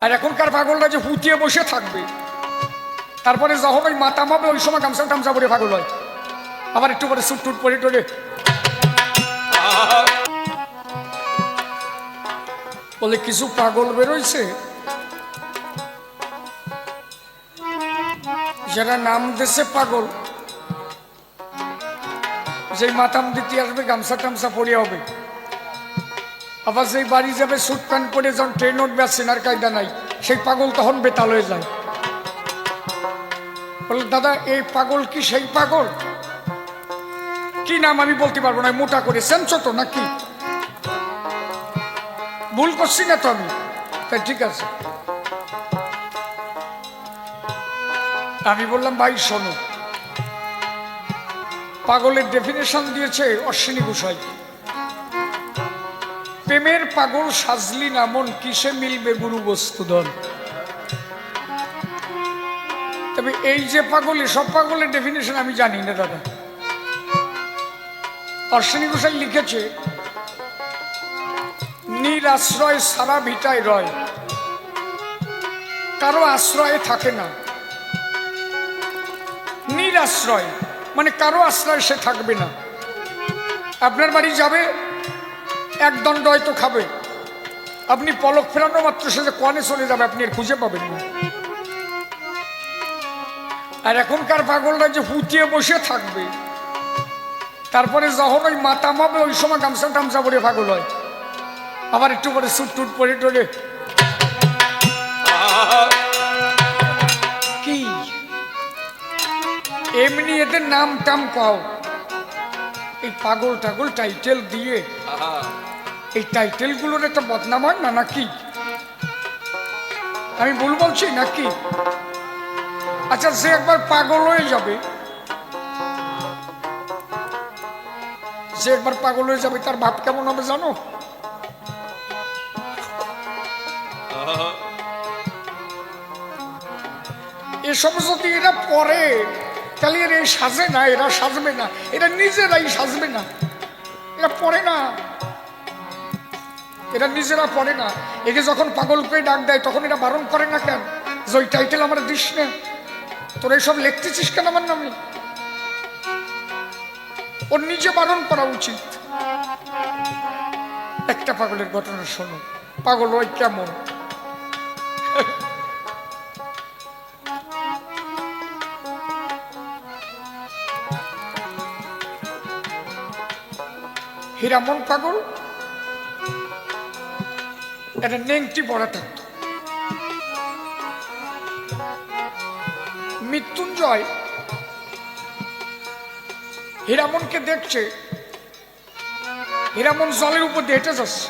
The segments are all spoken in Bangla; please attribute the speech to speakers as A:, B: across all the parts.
A: আর এখনকার পাগলরা যে হুতিয়ে বসে থাকবে, তারপরে যখন ওই মাতাম হবে ওই সময় গামছা টামছা পরে পাগল হয়, আবার একটু করে সুট টুট পরে টোরে বলে কিছু পাগল বেরোইছে যারা নাম দেশে পাগল, যে মাতাম দিতে আসবে গামছা টামছা পরে হবে, আবার যেই বাড়ি যাবে সুট প্যান্ট পরে যখন ট্রেন উঠবে আর সেনার কায়দা নাই, সেই পাগল তখন বেতাল হয়ে যায়। বলে দাদা এই পাগল কি সেই পাগল? কি নাম আমি বলতে পারবো না, মোটা করে সেন্সো তো নাকি, ভুল করছি না তো আমি? তাই ঠিক আছে। আমি বললাম ভাই শোনো, পাগলের ডেফিনেশন দিয়েছে অশ্বিনী ঘোষাই, প্রেমের পাগল সাজলি না মন কিসে মিলবে গুরু বস্তুধন। তবে এই যে পাগল, সব পাগলের ডেফিনেশন আমি জানি না দাদা। অশ্বিনী ঘোষাই লিখেছে নীর আশ্রয় সারা ভিটায় রয়, কারো আশ্রয়ে থাকে না। নীর আশ্রয় মানে কারো আশ্রয় সে থাকবে না। আপনার বাড়ি যাবে, এক দণ্ড হয়তো খাবে, আপনি পলক ফেরানো মাত্র সে যে কোয়ানে চলে যাবে, আপনি আর খুঁজে পাবেন না। আর এখনকার পাগলরা যে হুতিয়ে বসে থাকবে, তারপরে যখন ওই মাতাম হবে ওই সময় গামছা টামছা পরে পাগল হয়, আবার একটু করে সুট টুট পরে টোরে কি এমনি এদের নাম টাম পাও, এই পাগল টাগল টাইটেল দিয়ে এই টাইটেল গুলোর একটা বদনাম হয় না নাকি? আমি ভুল বলছি নাকি? আচ্ছা সে একবার পাগল হয়ে যাবে, সে একবার পাগল হয়ে যাবে, তার ভাব কেমন হবে জানো? এসব যদি এরা পরে তাহলে এরা সাজে না, এরা সাজবে না, এরা নিজেরাই সাজবে না, এরা পড়ে না, এরা নিজেরা পড়ে না। একে যখন পাগল করে ডাক দেয় তখন এরা বারণ করে না কেন যে ওই টাইটেল আমার দিস না, তোরা এইসব লিখতেছিস কেন আমার নামে? ওর নিজে বারণ করা উচিত। একটা পাগলের ঘটনা শোনো, পাগল ওই কেমন। হীরামন পাগল একটা নেংটি পড়া থাকত। মৃত্যুঞ্জয় হীরামনকে দেখছে, হীরামন জলের উপর দিয়ে হেঁটে যাচ্ছে,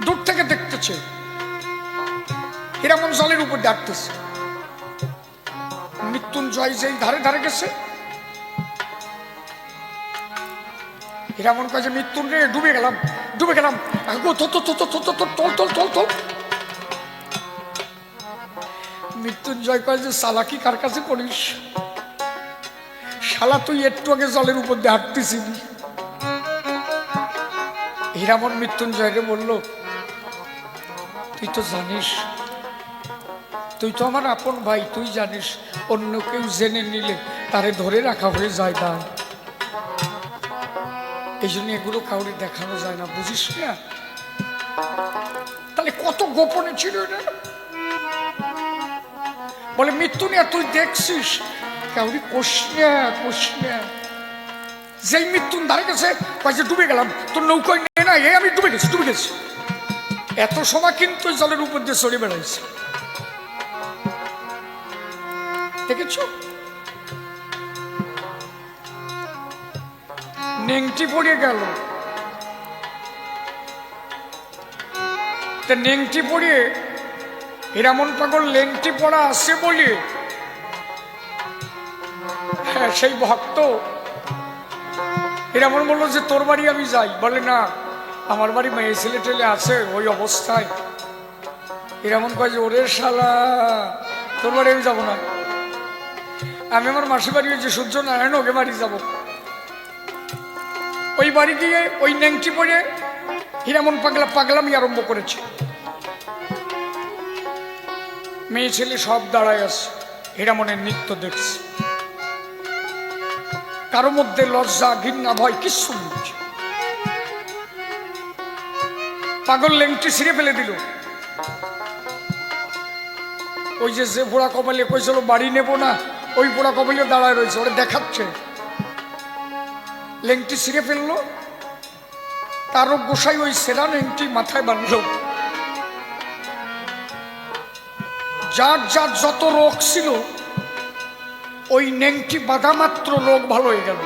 A: দূর থেকে দেখতেছে হীরামন জলের উপর দিয়ে হাঁটতেছে। মৃত্যুঞ্জয় যেই ধারে ধারে গেছে, হীরামন কাছে মৃত্যুঞ্জয় ডুবে গেলাম, ডুবে গেলাম, মৃত্যুঞ্জয় কয় যে সালাকি কার কাছে করিস, শালা তুই একটু আগে জলের উপর দিয়ে হাঁটতেছিলি। হীরামন মৃত্যুঞ্জয়কে বলল তুই তো জানিস, তুই তো আমার আপন ভাই, তুই জানিস অন্য কেউ জেনে নিলে তারে ধরে রাখা হয়ে যায় দায়, এই জন্য এগুলো কাউরে দেখানো যায় না, বুঝিস না? তাহলে কত গোপনে ছিল এটা। বলে মৃত্যু নিয়ে তুই দেখছিস, কাউরি কোষ না। যেই মৃত্যুন ধারে গেছে কয়েছে ডুবে গেলাম, তোর নৌকায় নেই না, আমি ডুবে গেছি। এত সময় কিন্তু জলের উপর দিয়ে চড়ে বেড়াইছে, দেখেছ? নেংটি পড়ে গেল, তা নেংটি পড়িয়ে হীরামন পাগল লেংটি পড়া আছে বলে হ্যাঁ সেই ভক্ত হীরামন বললো যে তোর বাড়ি আমি যাই, বলে না আমার বাড়ি মেয়ে ছেলে টেলে আছে ওই অবস্থায়। হীরামন কয় যে ওরে শালা তোর বাড়ি আমি যাবো না, আমি আমার মাসি বাড়ি হয়েছে সূর্যনারায়ণ, ওকে বাড়ি যাবো। ওই বাড়ি গিয়ে ওই নেংটি পড়ে হীরামন পাগলামি আরম্ভ করেছে। মেয়ে ছেলে সব দাঁড়ায় আছে, হীরামনের নৃত্য দেখছে। কারো মধ্যে লজ্জা ঘৃণা ভয় কিচ্ছু নেই। পাগল লেংটি ছিঁড়ে ফেলে দিল। ওই যে পোড়া কপালে কইছিল বাড়ি নেব না, ওই পোড়া কপালে দাঁড়ায় রয়েছে, ওরা দেখাচ্ছে। লেংটি ছিঁড়ে ফেললো। তারও গোসাই ওই সেরা লেংটি মাথায় বাঁধল। যার যার যত রোগ ছিল ওই নেংটি বাঁধা মাত্র রোগ ভালো হয়ে গেল।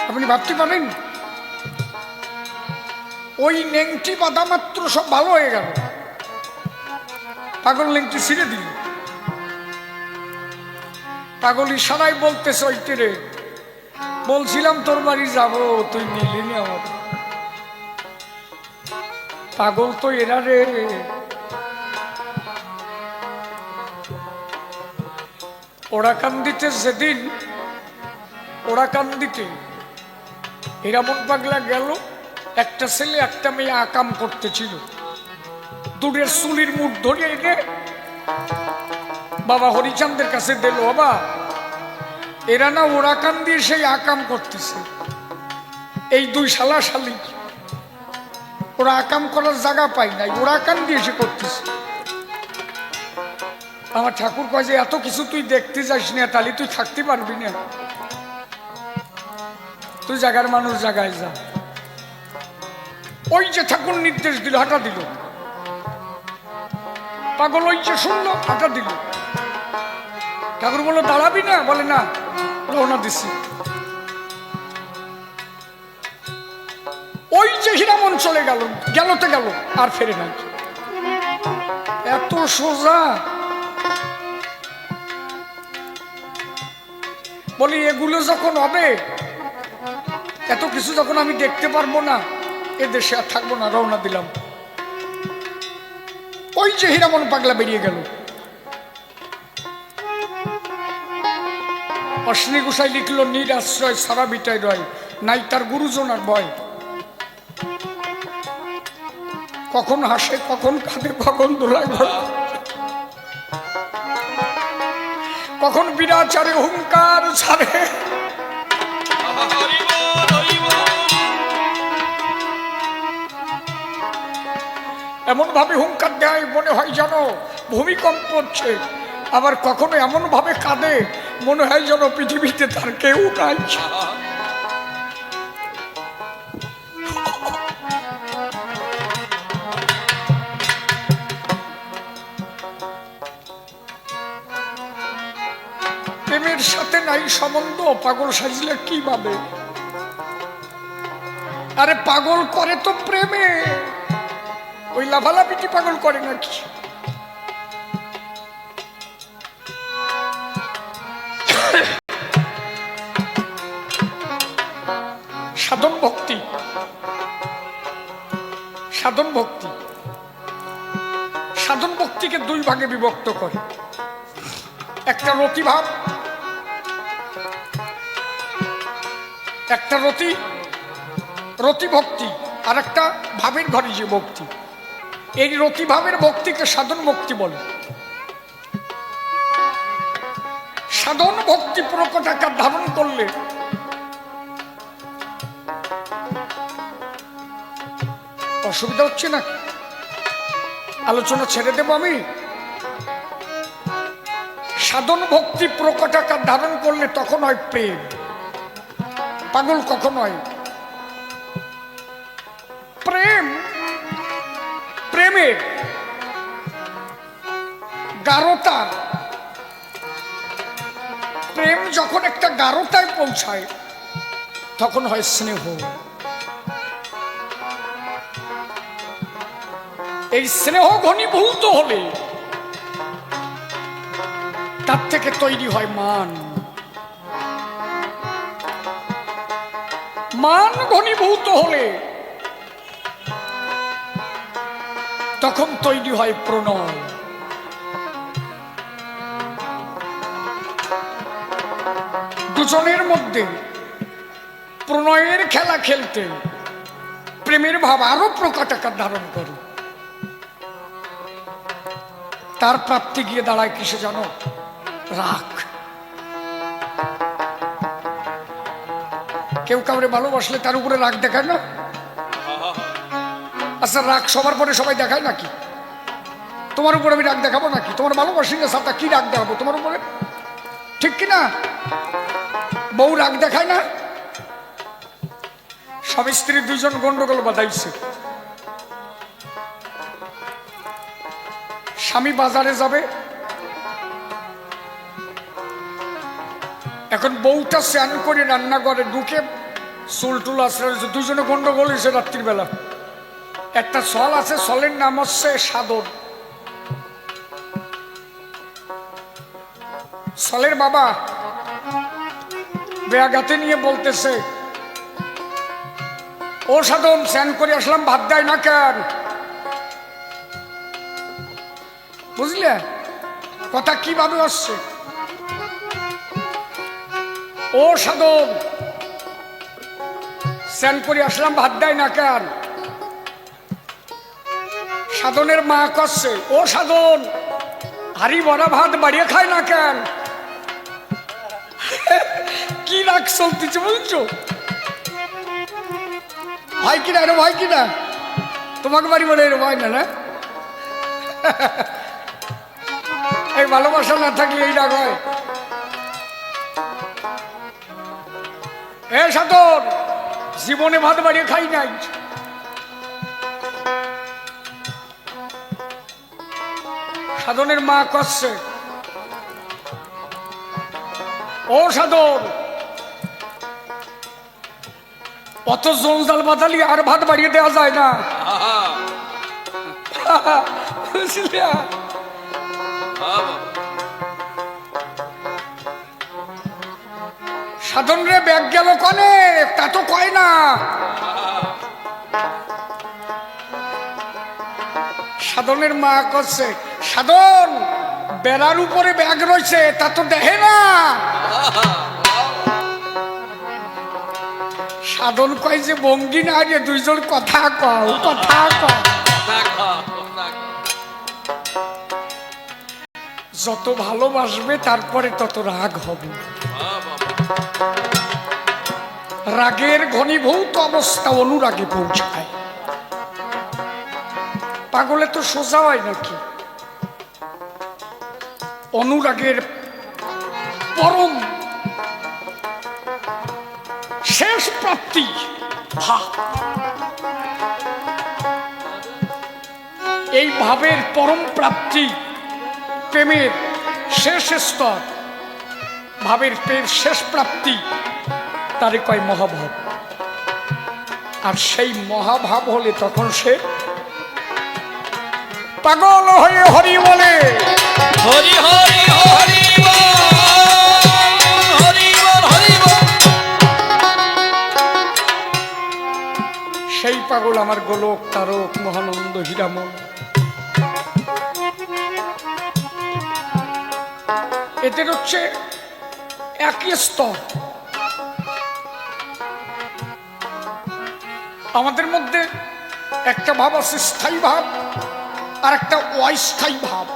A: আপনি ভাবতে পারেন? ওই নেংটি বাঁধা মাত্র সব ভালো হয়ে গেল। পাগল নেংটি ছিঁড়ে দিল। পাগল ইশারায় বলতেছে, ওইতে রে বলছিলাম তোর বাড়ি যাবো, তুই নিলিনি আমার। পাগল তো এরা রে। ওরা কান্দিতে যেদিন, ওরা কান্দিতে হীরামন পাগলা গেল। একটা ছেলে একটা মেয়ে আকাম করতেছিল। দূরের চুলির মুঠ ধরে এনে বাবা হরিচাঁদের কাছে দিল। বাবা, এরা না ওরা কান দিয়ে সেই আকাম করতেছে। এই দুই শালা শালি ওরা আকাম করার জায়গা পায় নাই, ওরা কান দিয়ে এসে করতেছে। আমার ঠাকুর কয় যে এত কিছু তুই দেখতে যাস না, তাহলে তুই থাকতে পারবি না, তুই জায়গার মানুষ জায়গায় যা। ওই যে ঠাকুর নির্দেশ দিল, হাঁটা দিল। পাগল ওই যে শুনলো, হাঁটা দিল। ঠাকুর বললো দাঁড়াবি না? বলে না, রওনা দিছি। ওই যে হীরামন চলে গেল, গেলতে গেল, আর ফেরে নাই। এত সোজা। বলি এগুলো যখন হবে, এত কিছু যখন আমি দেখতে পারবো না, এ দেশে আর থাকবো না, রওনা দিলাম। ওই যে হীরামন পাগলা বেরিয়ে গেল। অশ্বিনী গোসাই লিখলো, নির আশ্রয় সারা বিটাই রয়, নাই তার গুরুজন আর ভয়। কখন হাসে, কখন কাঁদে, কখন দোলায় ভয়, কখন বিরাচারে হুঙ্কার ছাড়ে। এমন ভাবে হুঙ্কার দেয় মনে হয় যেন ভূমিকম্প হচ্ছে। আবার কখনো এমন ভাবে কাঁদে মনে হয় যেন পৃথিবীতে তার কেউ নাই। প্রেমের সাথে নাই সম্বন্ধ, পাগল সাজলে কি ভাবে? আরে পাগল করে তো প্রেমে, ওই লাফালাফিটি পাগল করে নাকি? সাধন ভক্তি, সাধন ভক্তি, সাধন ভক্তিকে দুই ভাগে বিভক্ত করে। একটা রতিভাব, একটা রতি ভক্তি, আর একটা ভাবের ঘরে যে ভক্তি। এই রতিভাবের ভক্তিকে সাধন ভক্তি বলে। সাধন ভক্তি প্রকট আকার ধারণ করলে অসুবিধা হচ্ছে না? আলোচনা ছেড়ে দেব আমি। সাধন ভক্তি প্রকট আকার ধারণ করলে তখন হয় প্রেম। পাগল কখন হয়? প্রেম, প্রেমের গাঢ়তা, প্রেম যখন একটা গাঢ়তায় পৌঁছায় তখন হয় স্নেহ। এই স্নেহ ঘনীভূত হলে তার থেকে তৈরি হয় মান। মান ঘনীভূত হলে তখন তৈরি হয় প্রণয়। দুজনের মধ্যে প্রণয়ের খেলা খেলতে প্রেমের ভাব আরো প্রকট আকার ধারণ করে। তার প্রাপ্তি গিয়ে দাঁড়ায় কিসে জানো? রাগ। কেউ কাউরে ভালোবাসলে তার উপরে রাগ দেখায় না? আচ্ছা, রাগ সবার পরে সবাই দেখায় নাকি? তোমার উপরে আমি রাগ দেখাবো নাকি? তোমার ভালোবাসি না সাথে কি রাগ দেখাবো তোমার উপরে? ঠিক কিনা? বউ রাগ দেখায় না? স্বামী স্ত্রী দুইজন গন্ডগোল বাঁধাইছে। স্বামী বাজারে যাবে, এখন বউটা স্নান করে রান্নাঘরে ঢুকে চুল টুল আসলে দুজনে গন্ডগোল হয়েছে রাত্রির বেলা। একটা সল আছে, সলের নাম হচ্ছে সাদর। সলের বাবা বেয়াগাতে নিয়ে বলতেছে, ও সাধন স্নান করে আসলাম, ভাত দেয় না কেন? বুঝলে কথা কিভাবে আসছে? ও সাধন স্নান করে আসলাম, ভাত দেয় না কেন? সাধনের মা করছে, ও সাধন হাড়ি ভরা ভাত বাড়িয়ে খায় না কেন? কি রাগ চলতেছে বলছো? ভাই কিনা এরম হয় কিনা? তোমাকে বাড়ি বলে এরম হয় না? না, এই ভালোবাসা না থাকলে এই রাগ হয়। এ সাধন জীবনে ভাত বাড়িয়ে খাই নাই। সাধনের মা করছে, ও সাধন অত জলজাল বাদালি আর ভাত বাড়িয়ে দেওয়া যায় না। সাধন রে ব্যাগ গেল কনে, তা তো কয় না। সাধনের মা করছে, সাধন বেড়ার উপরে ব্যাগ রয়েছে তা তো দেখে না। সাধন কয় যে ভঙ্গি না যে দুইজন কথা কও, কথা কও। যত ভালোবাসবে তারপরে তত রাগ হবে। রাগের ঘনীভূত অবস্থা অনুরাগে পৌঁছায়। পাগলে তো সোজা হয় নাকি? অনুরাগের পরম শেষ প্রাপ্তি ভাব। এই ভাবের পরম প্রাপ্তি, প্রেমের শেষ স্তর, ভাবের শেষ প্রাপ্তি, তারে কয় মহাভাব। আর সেই মহাভাব হলে তখন সে পাগল হয়ে হরি বলে, হরি হরি হরি হরি হরি। সেই পাগল আমার গোলক তারক মহানন্দ হীরামন। এদের হচ্ছে একই স্তর। আমাদের মধ্যে একটা ভাব আছে স্থায়ী ভাব, আর একটা অস্থায়ী ভাব।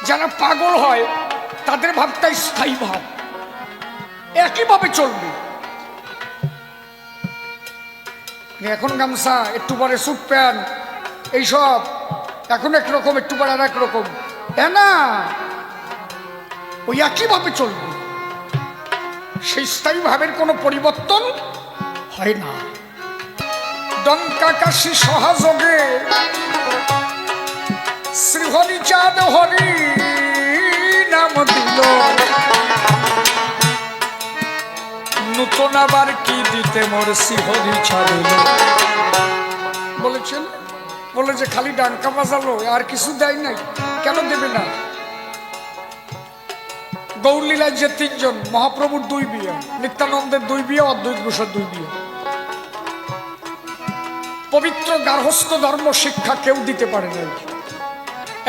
A: যারা পাগল হয় তাদের ভাবটা স্থায়ী ভাব, একইভাবে চলবে। এখন গামছা, একটু পরে স্যুট প্যান্ট, এইসব এখন একরকম, একটু পরে আর একরকম, হ্যাঁ না, ওই একইভাবে চলবে। সেই স্থায়ী ভাবের কোনো পরিবর্তন হয় না। ডঙ্কাকাশী সহযোগে শ্রীহরি চাঁদ হরি নাম দিল, নূতন আবার কি দিতে মোর শ্রীহরি ছাড়ল। বলেছেন, বলে যে খালি ডাঙ্কা বাজালো আর কিছু দেয় নাই, কেন দেবে না? গৌরলীলায় যে তিনজন, মহাপ্রভুর 2 বিয়ে, নিত্যানন্দের 2 বিয়ে, অদ্বৈত ঘোষের 2 বিয়ে। পবিত্র গার্হস্থ ধর্ম শিক্ষা কেউ দিতে পারে না।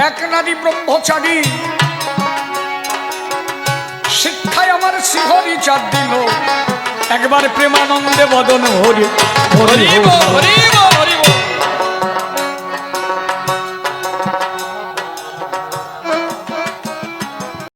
A: এক নারী ব্রহ্মচারী শিক্ষায় আমার শ্রীহরি চাঁদ দিল, একবার প্রেমানন্দে বদন হরি হরি হরি হরি।